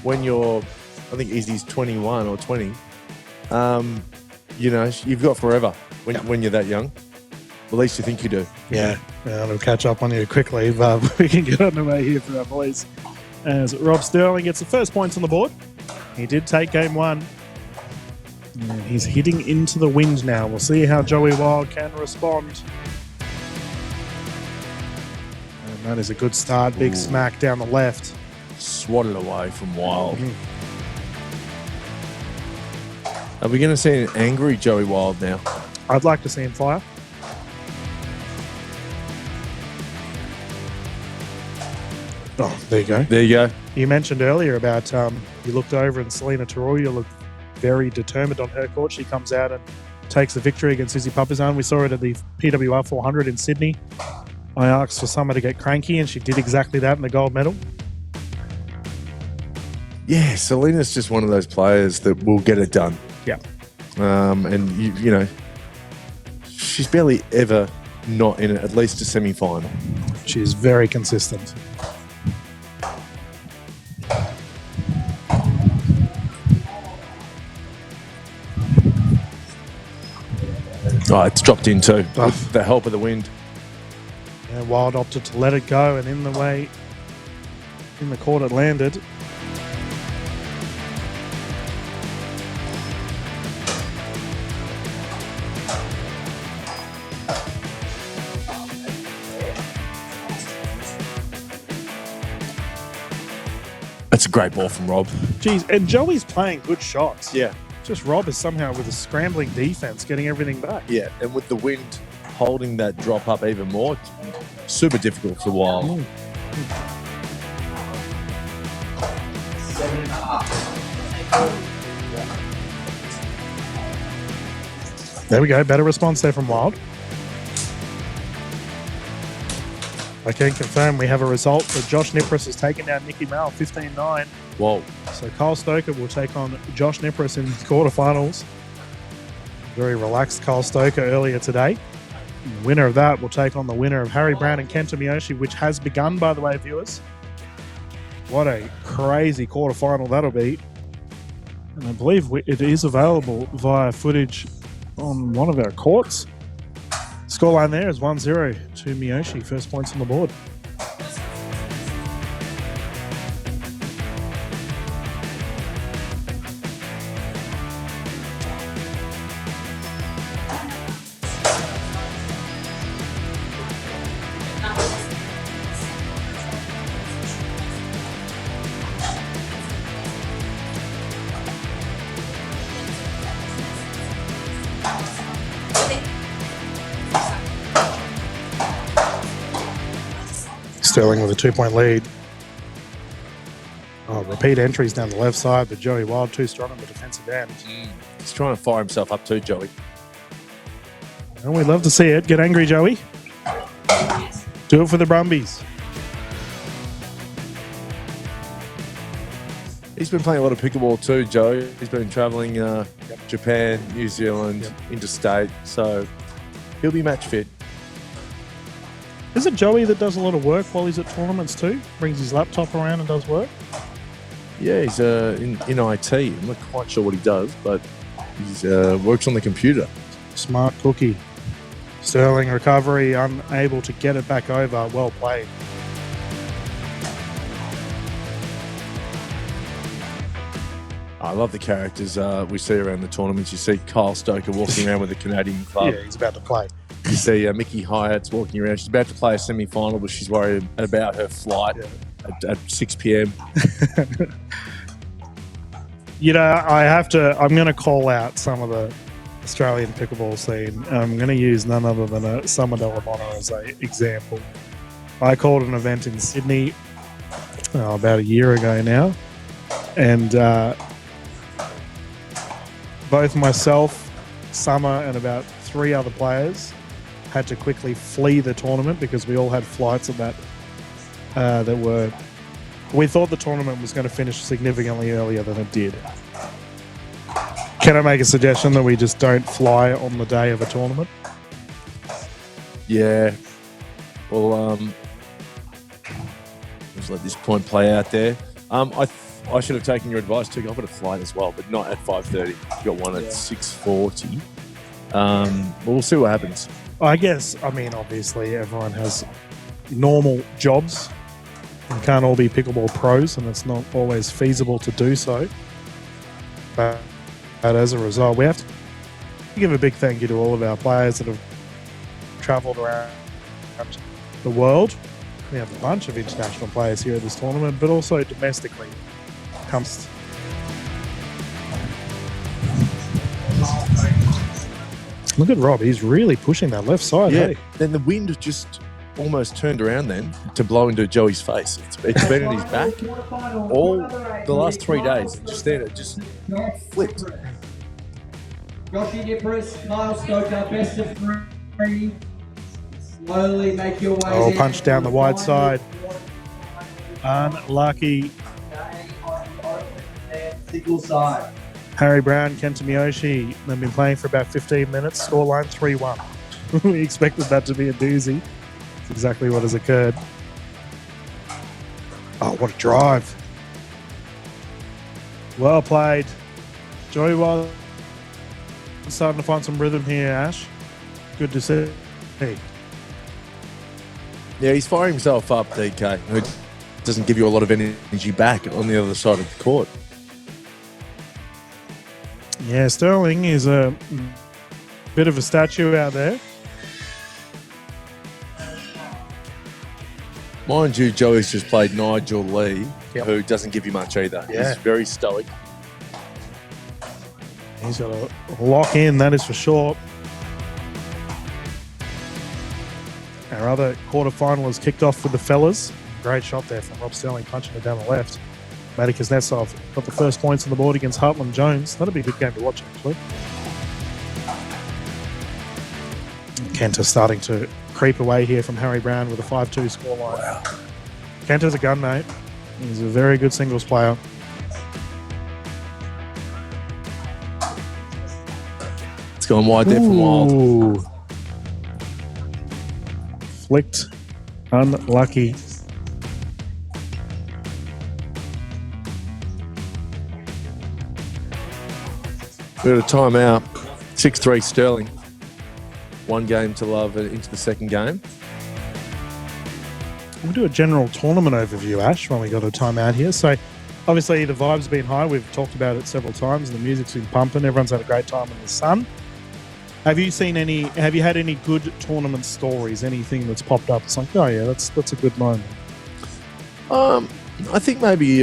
when you're, I think Izzy's 21 or 20, you've got forever when you're that young. At least you think you do. Yeah, I'll catch up on you quickly, but we can get underway here for our boys. As Rob Stirling gets the first points on the board. He did take game one. And he's hitting into the wind now. We'll see how Joey Wild can respond. And that is a good start. Big smack down the left. Swatted away from Wild. Are we going to see an angry Joey Wild now? I'd like to see him fire. Oh, there you go. There you go. You mentioned earlier about you looked over and Selena Taruya looked very determined on her court. She comes out and takes the victory against Izzy Papazan. We saw it at the PWR 400 in Sydney. I asked for Summer to get cranky, and she did exactly that in the gold medal. Yeah, Selena's just one of those players that will get it done. Yeah. And, you know, she's barely ever not in at least a semi-final. She's very consistent. Oh, it's dropped in too, with the help of the wind. And Wild opted to let it go, and in the court it landed. That's a great ball from Rob. Jeez, and Joey's playing good shots. Yeah. Just Rob is somehow with a scrambling defense getting everything back. Yeah, and with the wind holding that drop up even more, it's super difficult for Wild. There we go. Better response there from Wild. I can confirm we have a result. So Josh Nipris has taken down Nikki Mal 15-9. Whoa. So Kyle Stoker will take on Josh Nipris in the quarterfinals. Very relaxed Kyle Stoker earlier today. The winner of that will take on the winner of Harry Brown and Kenta Miyoshi, which has begun, by the way, viewers. What a crazy quarterfinal that'll be. And I believe it is available via footage on one of our courts. Scoreline there is 1-0 to Miyoshi. First points on the board. Stirling with a 2-point lead. Repeat entries down the left side, but Joey Wild too strong on the defensive end. He's trying to fire himself up too, Joey. And we'd love to see it. Get angry, Joey. Do it for the Brumbies. He's been playing a lot of pickleball too, Joe. He's been travelling Japan, New Zealand, interstate, so he'll be match fit. Is it Joey that does a lot of work while he's at tournaments too? Brings his laptop around and does work? Yeah, he's in IT. I'm not quite sure what he does, but he works on the computer. Smart cookie. Stirling recovery, unable to get it back over. Well played. I love the characters we see around the tournaments. You see Kyle Stoker walking around with a Canadian club. Yeah, he's about to play. You see Mickey Hyatt's walking around. She's about to play a semi-final, but she's worried about her flight at 6 p.m. I'm going to call out some of the Australian pickleball scene. I'm going to use none other than Summer Delabona as an example. I called an event in Sydney about a year ago now, and both myself, Summer, and about 3 other players had to quickly flee the tournament because we all had flights at that we thought the tournament was going to finish significantly earlier than it did. Can I make a suggestion that we just don't fly on the day of a tournament? Yeah. Well, let's let this point play out there. I should have taken your advice too. I've got a flight as well, but not at 5:30. Got one at 6:40. We'll see what happens. I guess, I mean, obviously everyone has normal jobs and can't all be pickleball pros, and it's not always feasible to do so. But as a result, we have to give a big thank you to all of our players that have travelled around the world. We have a bunch of international players here at this tournament, but also domestically. Look at Rob, he's really pushing that left side. Yeah, hey? Then the wind just almost turned around then to blow into Joey's face. It's been in his back all the last 3 days. Just then it just flipped. Joshy Nippers, Miles Stoker, best of 3. Slowly make your way. Oh, punch down the wide side. Unlucky. Single side. Harry Brown, Kenta Miyoshi, they've been playing for about 15 minutes. Scoreline 3-1. We expected that to be a doozy. That's exactly what has occurred. Oh, what a drive. Well played. Joey Wild starting to find some rhythm here, Ash. Good to see. Hey. Yeah, he's firing himself up, DK, who doesn't give you a lot of energy back on the other side of the court. Yeah, Stirling is a bit of a statue out there. Mind you, Joey's just played Nigel Lee, who doesn't give you much either. Yeah. He's very stoic. He's got to lock in, that is for sure. Our other quarterfinal has kicked off with the fellas. Great shot there from Rob Stirling, punching it down the left. Matty Kuznetsov got the first points on the board against Hartland Jones. That'll be a good game to watch, actually. Kenta starting to creep away here from Harry Brown with a 5-2 scoreline. Wow. Kenta's a gun, mate. He's a very good singles player. It's gone wide there from Wild. Flicked. Unlucky. We've got a timeout. 6-3 Stirling. 1 game to love into the second game. We'll do a general tournament overview, Ash, when we got a timeout here. So, obviously, the vibe's been high. We've talked about it several times. The music's been pumping. Everyone's had a great time in the sun. Have you had any good tournament stories? Anything that's popped up? It's like, oh yeah, that's a good moment. I think maybe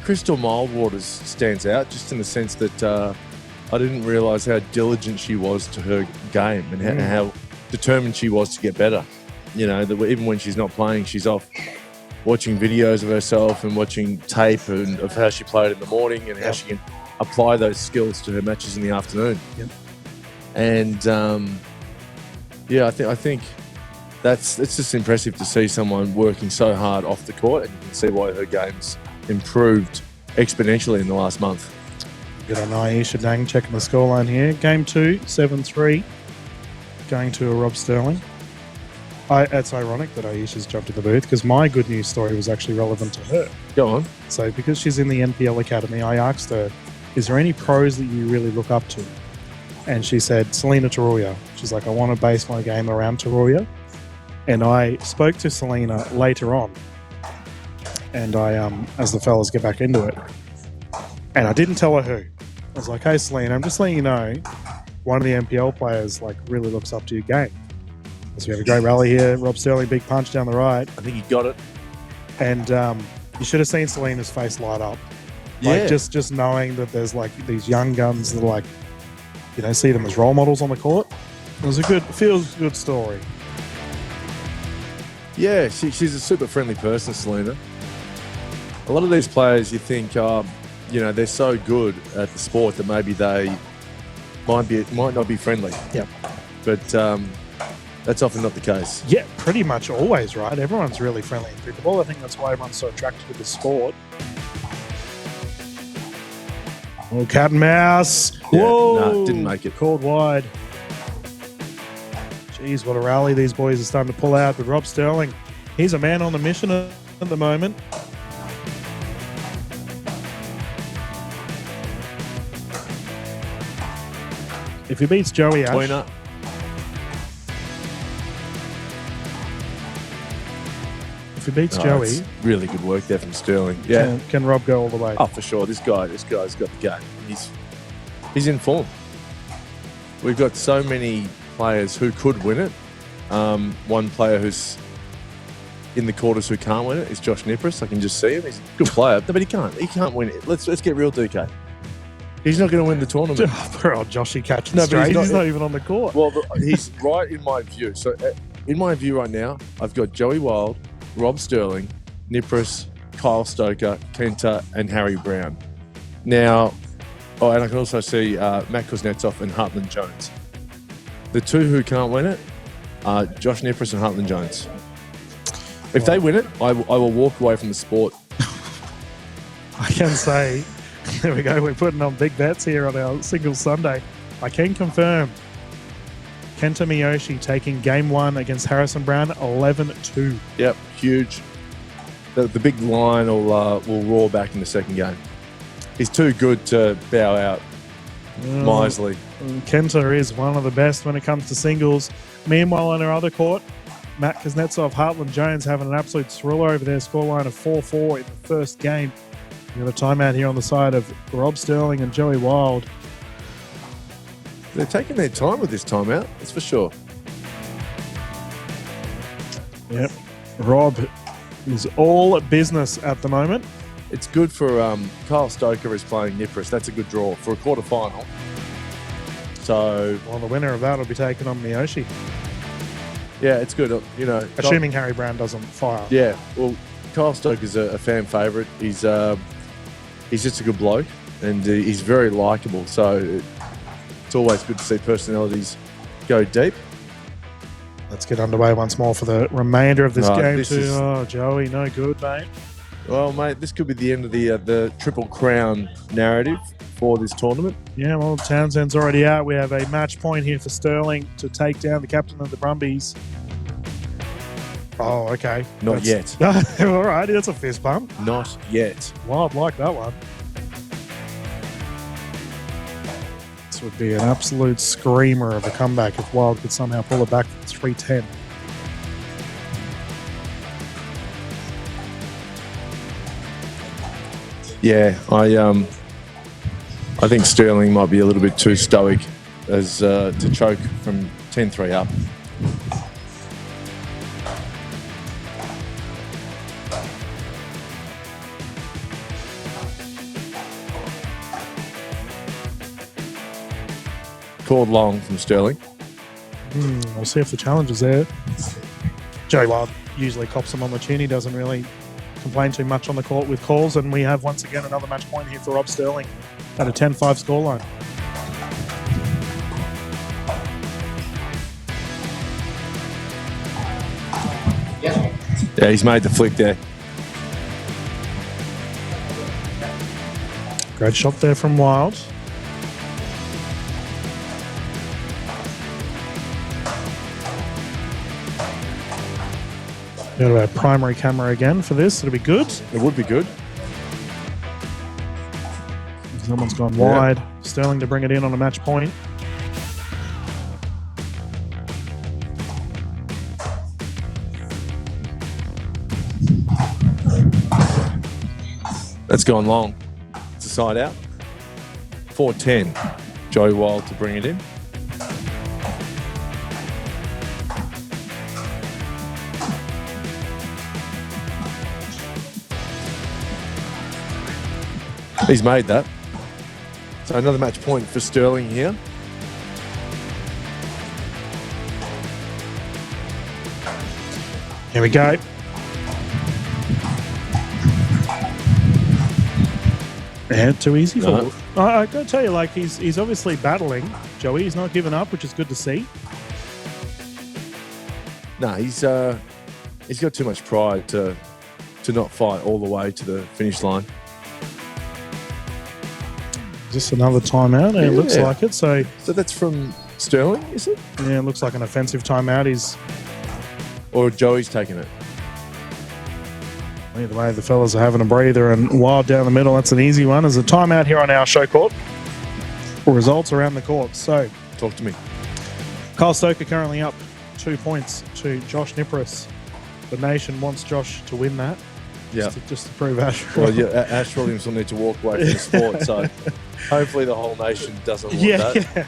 Crystal Mildwaters stands out, just in the sense that I didn't realise how diligent she was to her game and how determined she was to get better. You know, that even when she's not playing, she's off watching videos of herself and watching tape and of how she played in the morning and how she can apply those skills to her matches in the afternoon. Yep. And I think it's just impressive to see someone working so hard off the court, and you can see why her game's improved exponentially in the last month. Good on Aisha Dang checking the scoreline here. Game 2, 7-3, going to a Rob Stirling. It's ironic that Aisha's jumped in the booth because my good news story was actually relevant to her. Go on. So because she's in the NPL Academy, I asked her, is there any pros that you really look up to? And she said, Selena Taruya. She's like, I want to base my game around Taruya. And I spoke to Selena later on. And I, as the fellas get back into it, and I didn't tell her who. I was like, hey, Selena, I'm just letting you know, one of the NPL players like really looks up to your game. So we have a great rally here. Rob Stirling, big punch down the right. I think he got it. And you should have seen Selena's face light up. Yeah. Like just knowing that there's like these young guns that are like, you know, see them as role models on the court. It was feels good story. Yeah, she's a super friendly person, Selena. A lot of these players, you think, they're so good at the sport that maybe they might not be friendly. Yep. But that's often not the case. Yeah, pretty much always, right? Everyone's really friendly in pickleball. I think that's why everyone's so attracted to the sport. Oh, cat and mouse. Yeah, Whoa. no, didn't make it. Called wide. Jeez, what a rally these boys are starting to pull out. But Rob Stirling, he's a man on the mission at the moment. If he beats Joey Ash, Tweener. if he beats Oh, Joey, it's really good work there from Stirling. Yeah. can Rob go all the way? Oh, for sure. This guy's got the game. He's in form. We've got so many players who could win it. One player who's in the quarters who can't win it is Josh Nipris. I can just see him. He's a good player, but he can't win it. Let's get real, DK. He's not going to win the tournament. Poor old Joshy catching No, but straight. he's He's not even on the court. Well, he's right in my view. So, in my view right now, I've got Joey Wild, Rob Stirling, Nipris, Kyle Stoker, Kenta, and Harry Brown. Now, and I can also see Matt Kuznetsov and Hartland Jones. The two who can't win it are Josh Nipris and Hartland Jones. If they win it, I will walk away from the sport. I can say, there we go, we're putting on big bets here on our single Sunday. I can confirm Kenta Miyoshi taking game 1 against Harrison Brown 11-2. Yep, huge. The big line will roar back in the second game. He's too good to bow out miserly. Kenta is one of the best when it comes to singles. Meanwhile, on our other court, Matt Kuznetsov, Hartland Jones having an absolute thriller over their scoreline of 4-4 in the first game. We have a timeout here on the side of Rob Stirling and Joey Wild. They're taking their time with this timeout, that's for sure. Yep. Rob is all business at the moment. It's good for Kyle Stoker is playing Nipris. That's a good draw for a quarterfinal. So, Well, the winner of that will be taken on Miyoshi. yeah, it's good. Assuming Harry Brown doesn't fire. Yeah, well, Kyle Stoker's a fan favourite. He's just a good bloke, and he's very likeable. So it's always good to see personalities go deep. Let's get underway once more for the remainder of this Right, game. this Oh, Joey, no good, mate. Well, mate, this could be the end of the Triple Crown narrative for this tournament. Yeah, well, Townsend's already out. We have a match point here for Stirling to take down the captain of the Brumbies. Oh, okay. Not yet. All right, that's a fist bump. Not yet. Wild like that one. This would be an absolute screamer of a comeback if Wild could somehow pull it back from 3-10. Yeah, I think Stirling might be a little bit too stoic as to choke from 10-3 up. Called long from Stirling. We'll see if the challenge is there. Joey Wild usually cops him on the chin. He doesn't really complain too much on the court with calls, and we have once again another match point here for Rob Stirling at a 10-5 scoreline. Yeah, he's made the flick there. Great shot there from Wild. Go to our primary camera again for this. It'll be good. It would be good. Someone's gone wide. Stirling to bring it in on a match point. That's gone long. It's a side out. 4-10. Joey Wild to bring it in. He's made that. So another match point for Stirling here. Here we go. Yeah, too easy for him. I gotta tell you, like he's obviously battling. Joey, he's not giving up, which is good to see. No, he's got too much pride to not fight all the way to the finish line. Just another timeout. It looks Yeah. like it. So that's from Stirling, is it? yeah, it looks like an offensive timeout. Or Joey's taking it? Either way, the fellas are having a breather, and Wild down the middle. That's an easy one. There's a timeout here on our show court. Results around the court. So Talk to me. Kyle Stoker currently up 2 points to Josh Nipris. The nation wants Josh to win that. Yeah. Just to prove Ash. Well, yeah, Ash Williams will need to walk away from the sport, so hopefully the whole nation doesn't want that.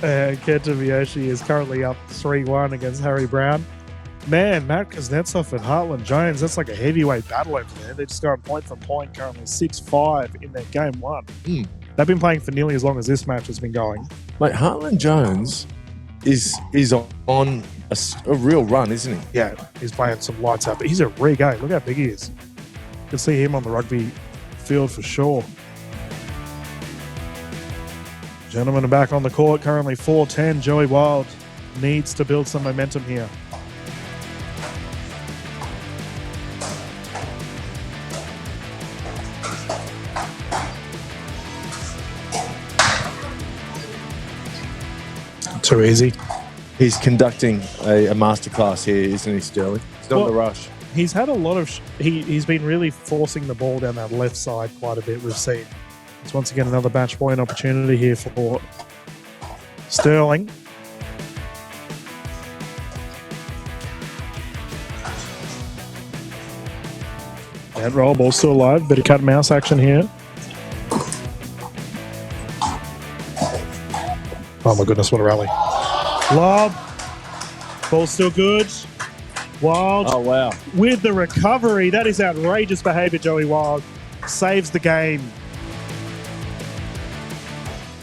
Kenta Miyoshi is currently up 3-1 against Harry Brown. Man, Matt Kuznetsov and Heartland Jones, that's like a heavyweight battle over there. They're just going point for point, currently 6-5 in their game one. They've been playing for nearly as long as this match has been going. Mate, Heartland Jones is on a real run, isn't he? Yeah, he's playing some lights out, but he's a rig, eh? Look how big he is. You can see him on the rugby field for sure. Gentlemen are back on the court, currently 4-10. Joey Wild needs to build some momentum here. Too easy. He's conducting a masterclass here, isn't he, Stirling? He's not in the rush. He's had a lot of... He's been really forcing the ball down that left side quite a bit, we've seen. It's once again another match point opportunity here for Stirling. And roll ball still alive. Bit of cat and mouse action here. Oh my goodness, what a rally. Lob. Ball still good. Wild. Oh, wow. With the recovery. That is outrageous behavior, Joey Wild. Saves the game.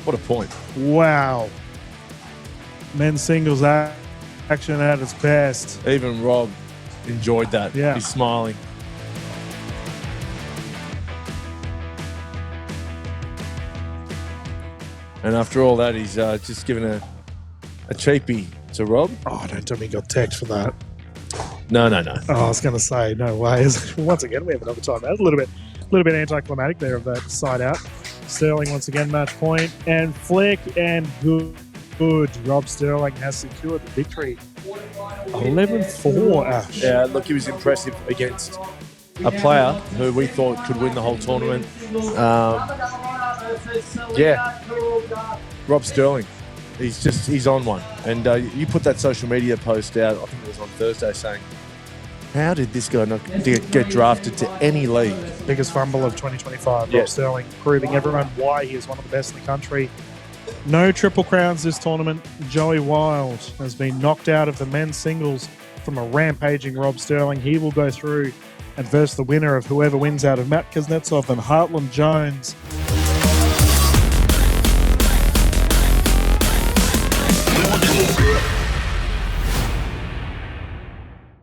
What a point. Wow. Men's singles action at its best. Even Rob enjoyed that. Yeah. He's smiling. And after all that, he's just given a cheapie to Rob. Oh, don't tell me he got text for that. No. Oh, I was going to say, no way. Once again, we have another time out. A little bit anticlimactic there of that side out. Sterling once again match point and flick and good. Rob Sterling has secured the victory. 11-4, Ash. Yeah, look, he was impressive against a player who we thought could win the whole tournament. Rob Sterling. He's on one. And you put that social media post out, I think it was on Thursday, saying, how did this guy not get drafted to any league? Biggest fumble of 2025. Yeah. Rob Sterling proving everyone why he is one of the best in the country. No triple crowns this tournament. Joey Wild has been knocked out of the men's singles from a rampaging Rob Sterling. He will go through and verse the winner of whoever wins out of Matt Kuznetsov and Heartland Jones.